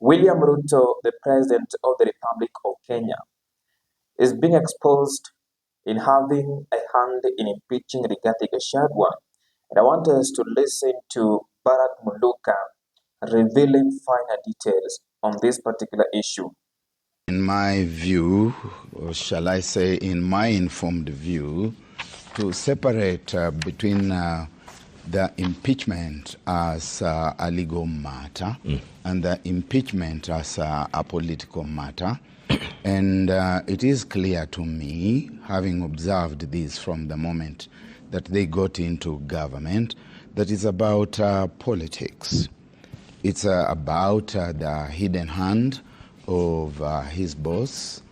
William Ruto, the President of the Republic of Kenya, is being exposed in having a hand in impeaching Rigathi Gachagua. And I want us to listen to Barack Muluka revealing finer details on this particular issue. In my view, or shall I say in my informed view, to separate between the impeachment as a legal matter and the impeachment as a political matter. And it is clear to me, having observed this from the moment that they got into government, that it's about politics. It's about the hidden hand of his boss.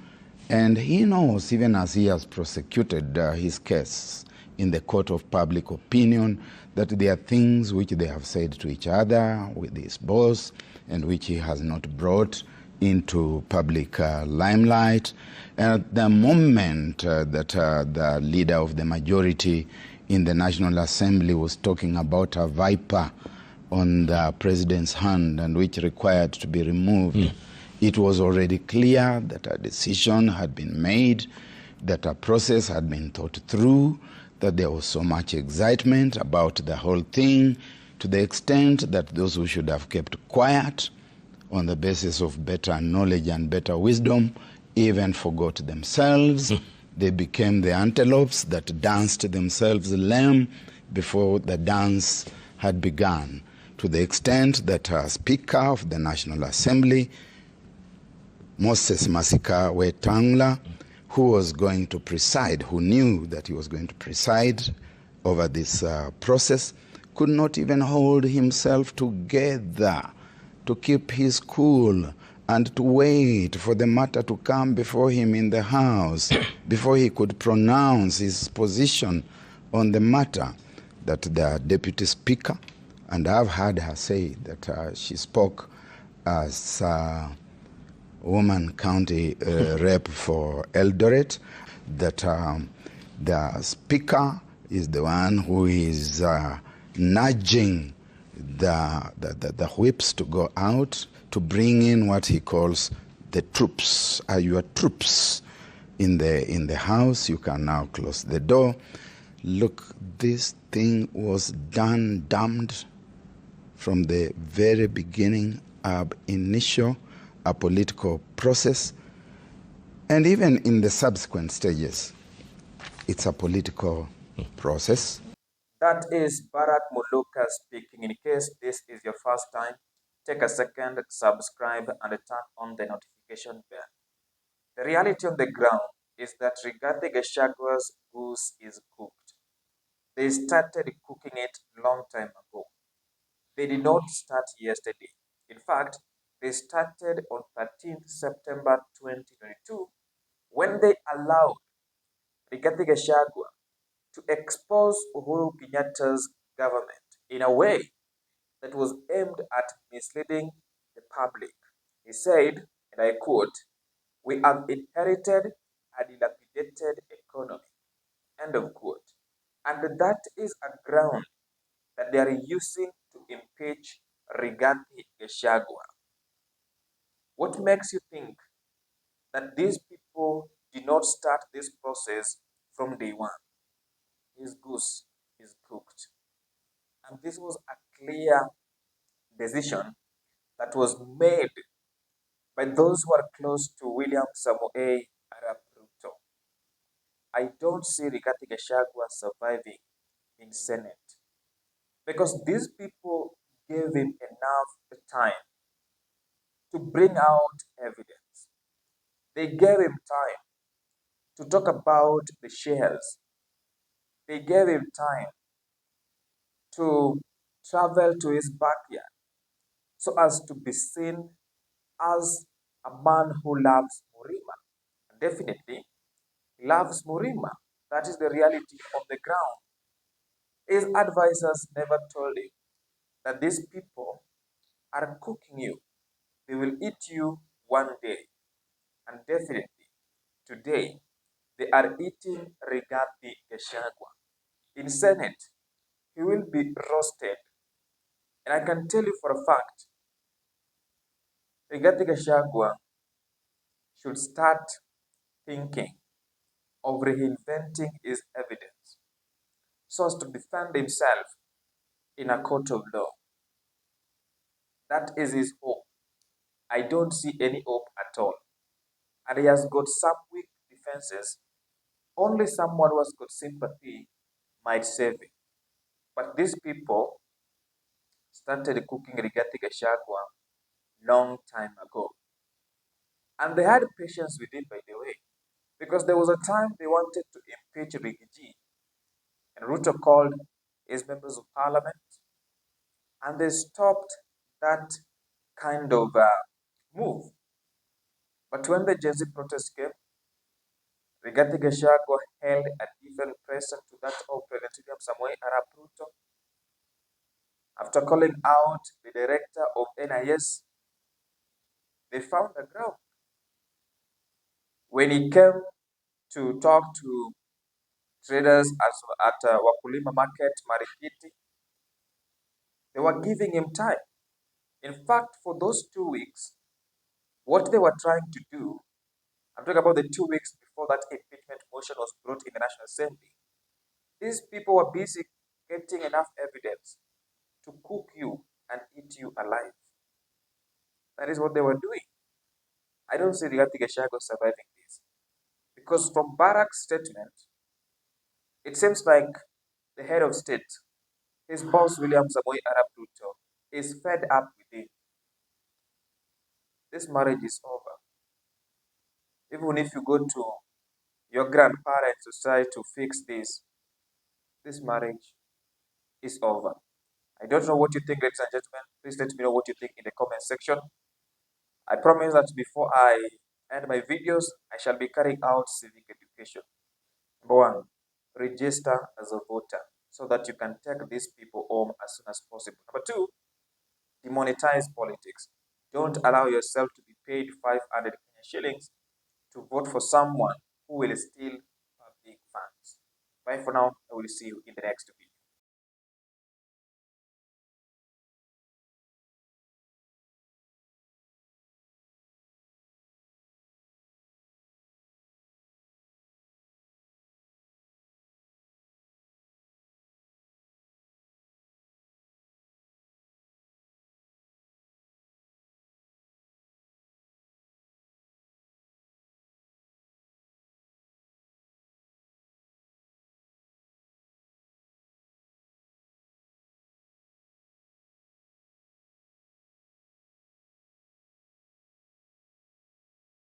And he knows, even as he has prosecuted his case in the court of public opinion, that there are things which they have said to each other with his boss and which he has not brought into public limelight. And at the moment that the leader of the majority in the National Assembly was talking about a viper on the president's hand and which required to be removed, it was already clear that a decision had been made, that a process had been thought through, that there was so much excitement about the whole thing, to the extent that those who should have kept quiet on the basis of better knowledge and better wisdom even forgot themselves. They became the antelopes that danced themselves lame before the dance had begun, to the extent that Speaker of the National Assembly, Moses Masika Wetangula, who was going to preside, who knew that he was going to preside over this process, could not even hold himself together to keep his cool and to wait for the matter to come before him in the House before he could pronounce his position on the matter. That the Deputy Speaker, and I've heard her say that she spoke as woman county rep for Eldoret, that the Speaker is the one who is nudging the whips to go out to bring in what he calls the troops. Are your troops in the House? You can now close the door. Look, this thing was damned from the very beginning, ab initio, a political process, and even in the subsequent stages, it's a political process. That is Barack Muluka speaking. In case this is your first time, take a second, subscribe, and turn on the notification bell. The reality on the ground is that Rigathi Gachagua's goose is cooked. They started cooking it long time ago. They did not start yesterday. In fact, they started on 13th September 2022 when they allowed Rigathi Gachagua to expose Uhuru Kenyatta's government in a way that was aimed at misleading the public. He said, and I quote, "We have inherited a dilapidated economy." End of quote. And that is a ground that they are using to impeach Rigathi Gachagua. What makes you think that these people did not start this process from day one? His goose is cooked. And this was a clear decision that was made by those who are close to William Samoei Arap Ruto. I don't see Rigathi Gachagua surviving in Senate because these people gave him enough time to bring out evidence. They gave him time to talk about the shares. They gave him time to travel to his backyard so as to be seen as a man who loves Murima. Definitely loves Murima. That is the reality on the ground. His advisors never told him that these people are cooking you. They will eat you one day. And definitely today they are eating Rigathi Gachagua. In Senate, he will be roasted. And I can tell you for a fact Rigathi Gachagua should start thinking of reinventing his evidence so as to defend himself in a court of law. That is his hope. I don't see any hope at all. And he has got some weak defenses. Only someone who has got sympathy might save him. But these people started cooking Rigathi Gachagua long time ago. And they had patience with it, by the way, because there was a time they wanted to impeach Rigiji. And Ruto called his members of parliament and they stopped that kind of move. But when the Gen Z protest came, Rigathi Gachagua held a different presence to that of President William Samoei Arap Ruto. After calling out the director of NIS, they found the ground. When he came to talk to traders at Wakulima Market, Marikiti, they were giving him time. In fact, for those 2 weeks, what they were trying to do, I'm talking about the 2 weeks before that impeachment motion was brought in the National Assembly, these people were busy getting enough evidence to cook you and eat you alive. That is what they were doing. I don't see Rigathi Gachagua surviving this. Because from Barack's statement, it seems like the head of state, his boss William Samoei Arap Ruto, is fed up with it. This marriage is over. Even if you go to your grandparents to try to fix this marriage is over. I don't know what you think, ladies and gentlemen. Please let me know what you think in the comment section. I promise that before I end my videos, I shall be carrying out civic education. Number one, register as a voter so that you can take these people home as soon as possible. Number two, demonetize politics. Don't allow yourself to be paid 500 Kenya shillings to vote for someone who will steal public funds. Bye for now. I will see you in the next video.